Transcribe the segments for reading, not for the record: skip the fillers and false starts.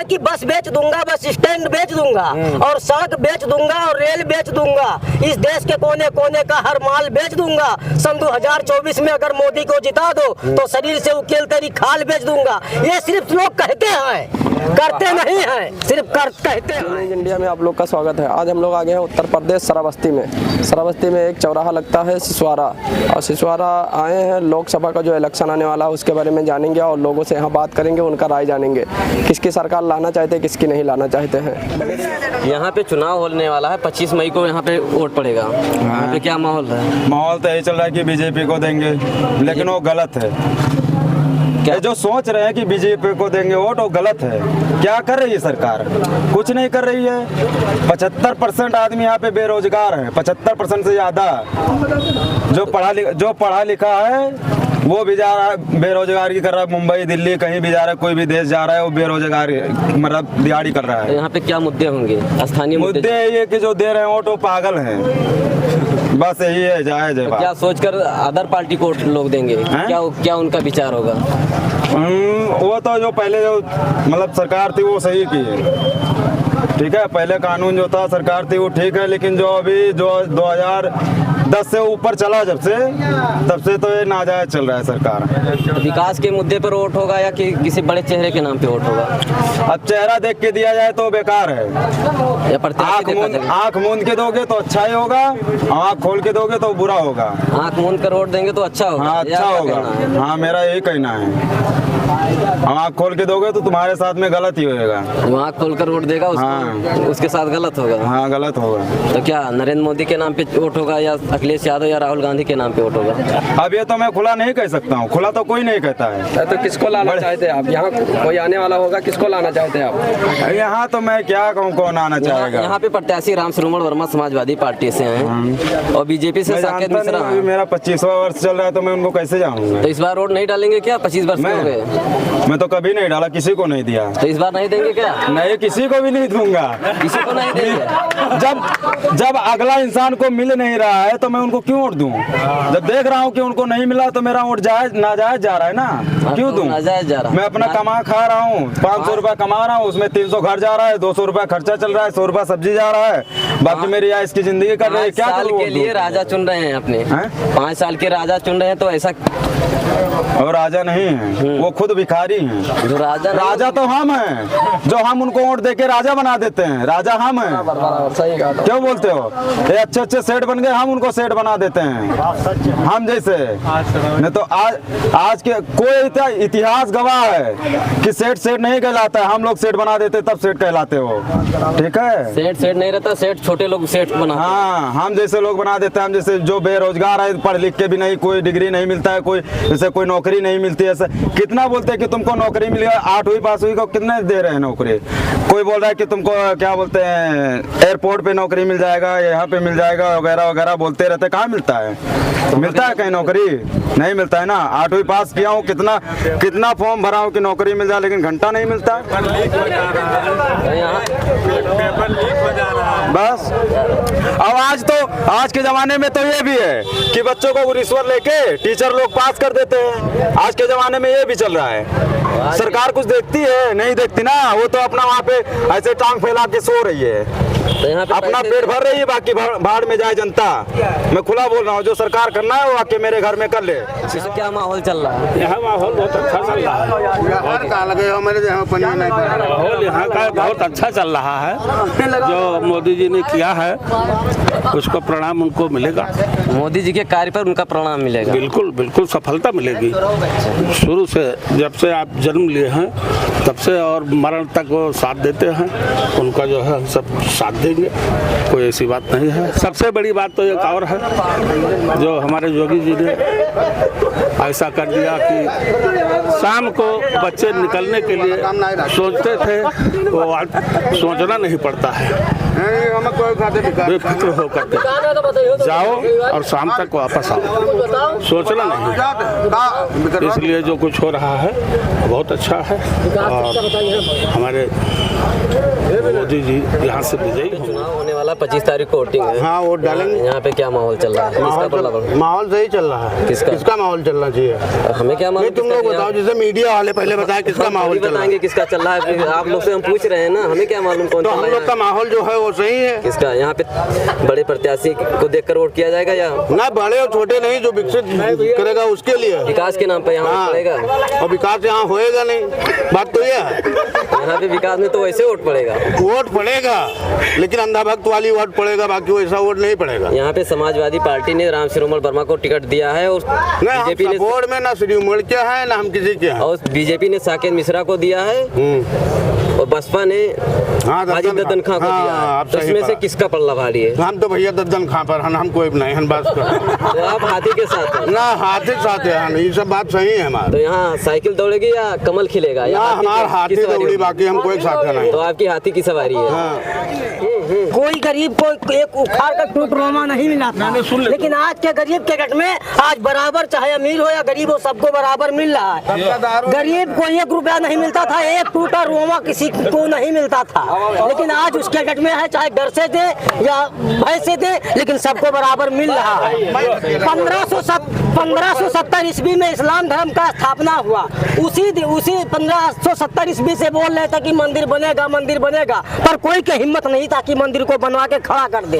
है कि बस बेच दूंगा, बस स्टैंड बेच दूंगा और सड़क बेच दूंगा और रेल बेच दूंगा, इस देश के कोने कोने का हर माल बेच दूंगा। सन 2024 में अगर मोदी को जिता दो तो शरीर से उकेल तेरी खाल बेच दूंगा। ये सिर्फ लोग कहते हैं, करते नहीं हैं, सिर्फ कहते हैं। इंडिया में आप लोग का स्वागत है। आज हम लोग आ गए हैं उत्तर प्रदेश श्रावस्ती में। श्रावस्ती में एक चौराहा लगता है सिसवारा, और सिसवारा आए हैं। लोकसभा का जो इलेक्शन आने वाला है उसके बारे में जानेंगे और लोगों से यहाँ बात करेंगे, उनका राय जानेंगे, किसकी सरकार लाना चाहते हैं, किसकी नहीं लाना चाहते हैं। यहाँ पे चुनाव होने वाला है, 25 मई को यहाँ पे वोट पड़ेगा। यहाँ पे क्या माहौल है? माहौल तो यही चल रहा है कि बीजेपी को देंगे, लेकिन वो गलत है। क्या जो सोच रहे हैं कि बीजेपी को देंगे वोट, वो गलत है। क्या कर रही है सरकार? कुछ नहीं कर रही है। 75% आदमी यहाँ पे बेरोजगार है, 75% से ज़्यादा। जो पढ़ा लिखा है वो भी जा रहा है बेरोजगारी कर रहा है। मुंबई दिल्ली कहीं भी जा रहा है, कोई भी देश जा रहा है, वो बेरोजगारी मतलब दिहाड़ी कर रहा है। यहाँ पे क्या मुद्दे होंगे? स्थानीय मुद्दे ये कि जो दे रहे हैं वोट वो पागल हैं, बस यही है। जायज है। क्या सोचकर अदर पार्टी को लोग देंगे? क्या उनका विचार होगा? वो तो जो पहले जो मतलब सरकार थी वो सही की है, ठीक है। पहले कानून जो था सरकार थी वो ठीक है, लेकिन जो अभी जो 2010 से ऊपर चला जब से, तब से तो ये नाजायज चल रहा है सरकार। विकास के मुद्दे पर वोट होगा या कि किसी बड़े चेहरे के नाम पे वोट होगा? अब चेहरा देख के दिया जाए तो बेकार है। आँख मूंद के दोगे तो अच्छा ही होगा, आँख खोल के दोगे तो बुरा होगा। आँख मूंद कर वोट देंगे तो अच्छा होगा? हाँ, अच्छा होगा। हाँ, मेरा यही कहना है। आँख खोल के दोगे तो तुम्हारे साथ में गलत ही होगा। आँख खोल कर वोट देगा उसके साथ गलत होगा। हाँ, गलत होगा। तो क्या नरेंद्र मोदी के नाम पे वोट होगा या अखिलेश यादव या राहुल गांधी के नाम पे वोट होगा? अब ये तो मैं खुला नहीं कह सकता हूँ, खुला तो कोई नहीं कहता है। तो किसको लाना चाहते हैं आप? यहाँ कोई आने वाला होगा, किसको लाना चाहते हैं आप? यहाँ तो मैं क्या कहूँ, कौन आना चाहेगा? यहाँ पे प्रत्याशी राम श्रवण वर्मा समाजवादी पार्टी से हैं और बीजेपी से साकेत मिश्रा। मेरा 25वां वर्ष चल रहा है तो मैं उनको कैसे जानूंगा? तो इस बार वोट नहीं डालेंगे क्या? 25 वर्ष हो गए। मैं तो कभी नहीं डाला, किसी को नहीं दिया। तो इस बार नहीं देंगे क्या? नहीं, किसी को भी नहीं दूंगा। किसी को नहीं देंगे? जब अगला इंसान को मिल नहीं रहा है तो मैं उनको क्यों वोट दूं? जब देख रहा हूँ कि उनको नहीं मिला तो मेरा वोट नाजायज जा रहा है ना, क्यों दूं? नाजायज जा रहा है। मैं अपना कमा खा रहा हूँ, 500 रुपया कमा रहा हूँ, उसमें 300 घर जा रहा है, 200 रुपया खर्चा चल रहा है, 100 रुपया सब्जी जा रहा है, बाकी मेरी आइस की जिंदगी कर रही है। क्या साल के लिए राजा चुन रहे हैं अपने, 5 साल के राजा चुन रहे हैं, तो ऐसा और राजा नहीं है, वो खुद भिखारी हैं। जो राजा तो हम हैं, जो हम उनको वोट देके राजा बना देते हैं। राजा हम हैं। सही कहा। क्यों बोलते हो? ये अच्छे अच्छे सेठ बन गए, हम उनको सेठ बना देते हैं, हम जैसे। नहीं तो आज के कोई इतिहास गवाह है कि सेठ नहीं कहलाता है। हम लोग सेठ बना देते तब सेठ कहलाते हो, ठीक है। सेठ नहीं रहता, सेठ छोटे लोग सेठ बना। हाँ, हम जैसे लोग बना देते हैं। हम जैसे जो बेरोजगार है, पढ़ लिख के भी नहीं, कोई डिग्री नहीं मिलता है, कोई जैसे कोई नौकरी नहीं मिलती है। कितना बोलते हैं कि तुमको नौकरी मिलेगा, 8वीं पास हुई को कितने दे रहे हैं नौकरी? कोई बोल रहा है कि तुमको क्या बोलते हैं एयरपोर्ट पे नौकरी मिल जाएगा, यहाँ पे मिल जाएगा, वगैरह वगैरह बोलते रहते। कहाँ मिलता है? मिलता है कहीं नौकरी? नहीं मिलता है ना। 8वीं पास किया हूँ, कितना फॉर्म भरा हूँ कि नौकरी मिल जाए, लेकिन घंटा नहीं मिलता। बस। अब आज के जमाने में तो ये भी है कि बच्चों को रिश्वत लेके टीचर लोग पास कर देते हैं। आज के जमाने में ये भी चल रहा है। सरकार कुछ देखती है? नहीं देखती ना। वो तो अपना वहाँ पे ऐसे टांग फैला के सो रही है, तो यहाँ पे अपना पेट भर रही है, बाकी भाड़ में जाए जनता। मैं खुला बोल रहा हूँ, जो सरकार करना है वो आके मेरे घर में कर ले। क्या माहौल चल रहा है? यहाँ माहौल बहुत अच्छा चल रहा है। माहौल यहाँ का बहुत अच्छा चल रहा है। जो मोदी जी ने किया है उसको प्रणाम उनको मिलेगा। मोदी जी के कार्य पर उनका प्रणाम मिलेगा। बिल्कुल बिल्कुल सफलता मिलेगी। शुरू से जब से आप जन्म लिए हैं तब से और मरण तक वो साथ देते हैं। उनका जो है हम सब साथ देंगे, कोई ऐसी बात नहीं है। सबसे बड़ी बात तो एक और है, जो हमारे योगी जी ने ऐसा कर दिया कि शाम को बच्चे निकलने के लिए सोचते थे, वो आज सोचना नहीं पड़ता है। बेफिक्र होकर जाओ और शाम तक वापस आओ, सोचना नहीं। इसलिए जो कुछ हो रहा है बहुत अच्छा है और हमारे मोदी जी यहाँ से विजयी होंगे। चुनाव होने वाला 25 तारीख को वोटिंग है। हाँ वोट डालेंगे। यहाँ पे क्या माहौल चल रहा है? किसका पल्ला बढ़- माहौल सही चल रहा है। किसका माहौल चलना चाहिए? हमें क्या नहीं मालूम? तुम लोग बताओ, जैसे मीडिया वाले पहले बताए किसका माहौल चल रहा है। बताएंगे किसका चल रहा है। आप लोग से हम पूछ रहे हैं ना, हमें क्या मालूम कौन तो चल हम रहा लोग का है? माहौल जो है वो सही है किसका यहाँ पे बड़े प्रत्याशी को देखकर वोट किया जाएगा या ना, बड़े और छोटे नहीं, जो विकसित करेगा उसके लिए। विकास के नाम पे यहाँ हाँ, वोट पड़ेगा? और विकास यहाँ होएगा नहीं, बात तो ये है। यहाँ पे विकास में तो वैसे वोट पड़ेगा। वोट पड़ेगा लेकिन अंधाभक्त वाली वोट पड़ेगा, बाकी वैसा वोट नहीं पड़ेगा। यहाँ पे समाजवादी पार्टी ने राम शिरोमण वर्मा को टिकट दिया है और ना हम बीजेपी ने बोर्ड में ना श्री उमड़ के है ना हम किसी के हैं। और बीजेपी ने साकेत मिश्रा को दिया है और बसपा ने हाँ, हाजी दद्दन खां को दिया हाँ, है। आप तो सही इसमें से बात। किसका पल्ला भारी है? हम तो भैया दद्दन खां पर हम कोई नहीं हम बात कर तो आप हाथी के साथ हैं। ना हाथी साथ है, ये सब बात सही है हमारी। तो यहाँ साइकिल दौड़ेगी या कमल खिलेगा या ना हाथी हमारा की हाथी सवारी दौड़ी, होगी? बाकी हम कोई साथ नहीं। तो आपकी हाथी की सवारी है। हाँ। कोई गरीब को एक उखाड़ कर टूट रोमा नहीं मिला था, लेकिन आज के गरीब के गट में आज बराबर, चाहे अमीर हो या गरीब हो, सबको बराबर मिल रहा है। गरीब को 1 रुपया नहीं मिलता था, एक टूटा रोमा किसी को नहीं मिलता था, लेकिन आज उसके गट में है, चाहे घर से दे या भय से दे, लेकिन सबको बराबर मिल रहा है। 1570 ईस्वी में इस्लाम धर्म का स्थापना हुआ। उसी 1570 ईस्वी से बोल रहे थे कि मंदिर बनेगा, मंदिर बनेगा, पर कोई की हिम्मत नहीं था कि मंदिर को बनवा के खड़ा कर दे।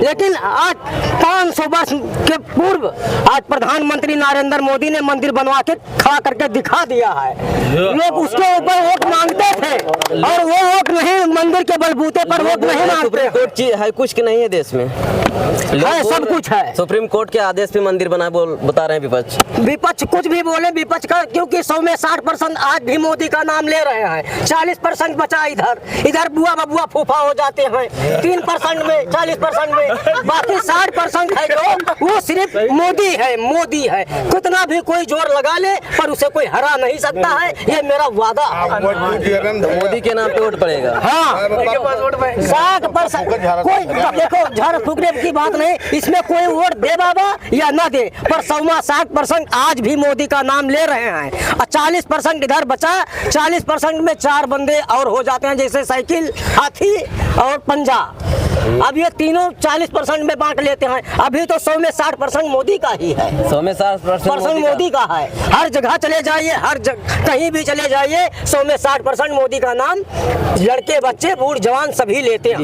लेकिन आज 500 वर्ष के पूर्व आज प्रधानमंत्री नरेंद्र मोदी ने मंदिर बनवा के खड़ा करके दिखा दिया है। लोग उसके ऊपर वोट मांगते थे और वो वोट नहीं, मंदिर के बलबूते पर वोट नहीं मांगते। सुप्रीम कोर्ट की है, कुछ की नहीं है देश में, है, सब कुछ है। सुप्रीम कोर्ट के आदेश पे मंदिर बना बता रहे हैं विपक्ष। विपक्ष कुछ भी बोले, विपक्ष का, क्योंकि 100 में 60% आज भी मोदी का नाम ले रहे हैं। 40% बचा इधर बुआ बबुआ फूफा हो जाते हैं 3% में, 40% में, बाकी 60% है जो वो सिर्फ मोदी है। कितना भी कोई जोर लगा ले पर उसे कोई हरा नहीं सकता है, ये मेरा वादा है। मोदी के नाम पे वोट पड़ेगा। हाँ, 60% कोई देखो, झाड़ फूकने की बात नहीं, इसमें कोई वोट दे बाबा या ना दे, पर 60% आज भी मोदी का नाम ले रहे हैं। और 40% इधर बचा, 40% में 4 बंदे और हो जाते हैं, जैसे साइकिल, हाथी और पंजा। अब ये तीनों 40% में बांट लेते हैं। अभी तो 100 में 60% मोदी का ही है, 100 में 60% मोदी का है। हर जगह चले जाइए, कहीं भी चले जाइए, 100 में 60% मोदी का नाम लड़के बच्चे बूढ़ जवान सभी लेते हैं।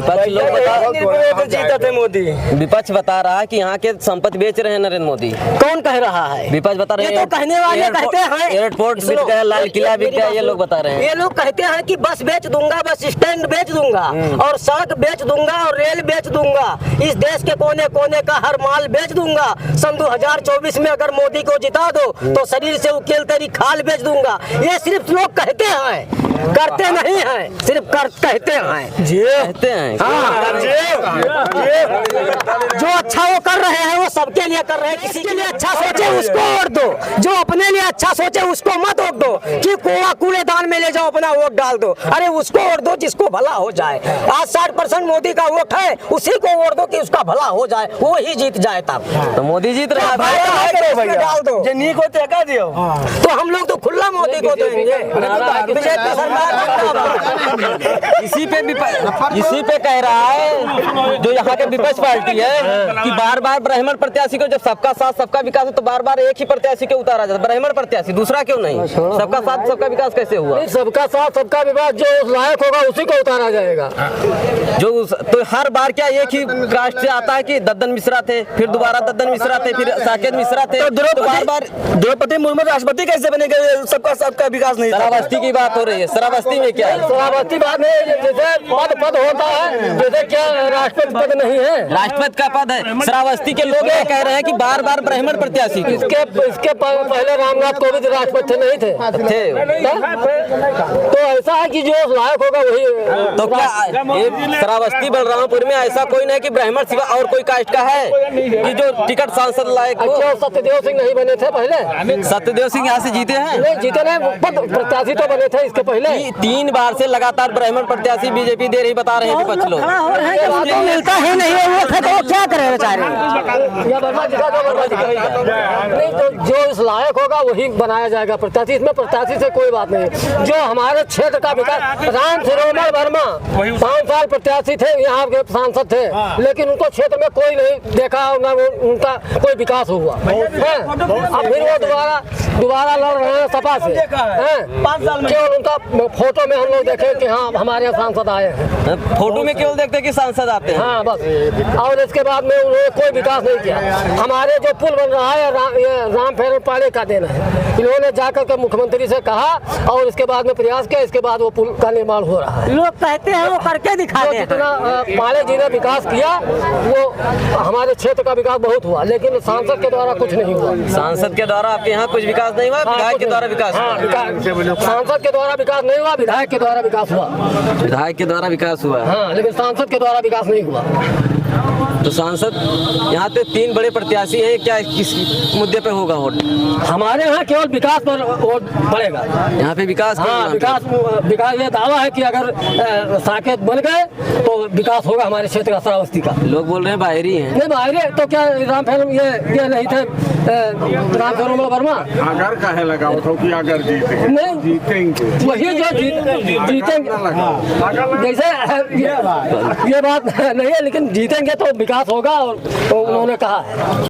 मोदी विपक्ष बता रहा है कि यहाँ के संपत्ति बेच रहे हैं नरेंद्र मोदी। कौन कह रहा है? विपक्ष बता रहे ये तो कहने वाले कहते हैं एयरपोर्ट बिक गया, लाल किला बिक गया, ये लोग बता रहे हैं। ये लोग कहते हैं कि बस बेच दूंगा, बस स्टैंड बेच दूंगा और सड़क बेच दूंगा और रेल बेच दूंगा, इस देश के कोने कोने का हर माल बेच दूंगा। सन 2024 में अगर मोदी को जिता दो तो शरीर से उकेल तेरी खाल बेच दूंगा। ये सिर्फ लोग कहते हैं, करते नहीं हैं, सिर्फ कहते हैं। कहते हैं जो अच्छा वो कर रहे हैं वो सबके लिए कर रहे हैं। किसी के लिए अच्छा सोचे उसको वोट दो, जो अपने लिए अच्छा सोचे उसको मत वोट दो कि कूड़ेदान में ले जाओ अपना वोट डाल दो। अरे उसको वोट दो जिसको भला हो जाए। आज 60% मोदी का वोट है, उसी को वोट दो कि उसका भला हो जाए, वो ही जीत जाए। तब तो मोदी जीत रहा है। डाल दो, तो हम लोग तो खुला मोदी को देंगे। बीजेपी इसी पे कह रहा है जो यहाँ के विपक्ष पार्टी है कि बार बार ब्राह्मण प्रत्याशी को, जब सबका साथ सबका विकास है तो बार बार एक ही प्रत्याशी के उतारा जाता है, ब्राह्मण प्रत्याशी, दूसरा क्यों नहीं? सबका साथ सबका विकास कैसे हुआ? सबका साथ सबका विकास जो लायक होगा उसी को उतारा जाएगा। तो हर बार क्या एक ही कास्ट से आता है कि दद्दन मिश्रा थे, फिर दोबारा दद्दन मिश्रा थे, फिर साकेत मिश्रा थे, तो बार बार द्रौपदी मुर्मू राष्ट्रपति कैसे बनेगा? सबका सबका विकास नहीं। श्रावस्ती की बात हो रही है, श्रावस्ती में क्या है? श्रावस्ती बात नहीं, जैसे पद होता है, जैसे क्या राष्ट्रपति पद नहीं है, राष्ट्रपति का पद है। श्रावस्ती के लोग ये कह रहे हैं कि बार बार ब्राह्मण प्रत्याशी इसके पहले रामनाथ कोविंद राष्ट्रपति नहीं थे। तो ऐसा है कि जो लायक होगा वही। तो क्या श्रावस्ती बलरामपुर में ऐसा कोई नहीं कि ब्राह्मण सिवा और कोई कास्ट का है कि जो टिकट सांसद लायक हो? सत्यदेव सिंह नहीं बने थे पहले? सत्यदेव सिंह यहाँ से जीते हैं? नहीं जीते नहीं, पद प्रत्याशी तो बने थे इसके पहले। 3 बार से लगातार लगातार ब्राह्मण प्रत्याशी बीजेपी दे रही बता रहे हैं विपक्ष लोग। तो मिलता ही नहीं है वो, तो क्या करे बेचारे। नहीं तो जो इस लायक होगा वही बनाया जाएगा प्रत्याशी, इसमें प्रत्याशी से कोई बात नहीं। जो हमारे क्षेत्र का विकास, राम सिरोमल वर्मा 5 साल प्रत्याशी थे, यहाँ के सांसद थे, लेकिन उनको क्षेत्र में कोई नहीं देखा, उनका कोई विकास हुआ है। अब फिर वो दोबारा लड़ रहे हैं सपा से, केवल उनका फोटो में हम लोग देखे कि हाँ हमारे यहाँ सांसद आए हैं, फोटो में केवल देखते हैं कि सांसद आते हैं। हाँ बस। और इसके बाद में उन्होंने कोई विकास नहीं किया। हमारे जो पुल बन रहा है राम फेर पाले का देना है, इन्होंने जाकर के मुख्यमंत्री से कहा और इसके बाद में प्रयास किया, इसके बाद वो पुल का निर्माण हो रहा है। लोग कहते हैं वो करके दिखाते हैं। जितना पाले जी ने विकास किया वो हमारे क्षेत्र का विकास बहुत हुआ, लेकिन सांसद के द्वारा कुछ नहीं हुआ। सांसद के द्वारा आपके यहाँ कुछ विकास नहीं हुआ, विधायक के द्वारा विकास हुआ। सांसद के द्वारा विकास नहीं हुआ, विधायक के द्वारा विकास हुआ। विधायक के द्वारा विकास हुआ। हाँ, लेकिन सांसद के द्वारा विकास नहीं हुआ। तो सांसद यहाँ पे 3 बड़े प्रत्याशी हैं, क्या किस मुद्दे पे होगा वोट? हमारे यहाँ केवल विकास पर वोट पड़ेगा। यहाँ पे विकास पर हाँ, विकास ये दावा है कि अगर साकेत बन गए तो विकास होगा हमारे क्षेत्र का, श्रावस्ती का। लोग बोल रहे हैं बाहरी हैं। नहीं बाहर तो क्या राम फेर ये नहीं थे राम फेरोमल वर्मा। अगर कहे लगाओ तो कि अगर नहीं जीतेंगे वही जो जीतेंगे, जैसे ये बात नहीं है, लेकिन जीतेंगे तो विकास होगा और उन्होंने कहा है।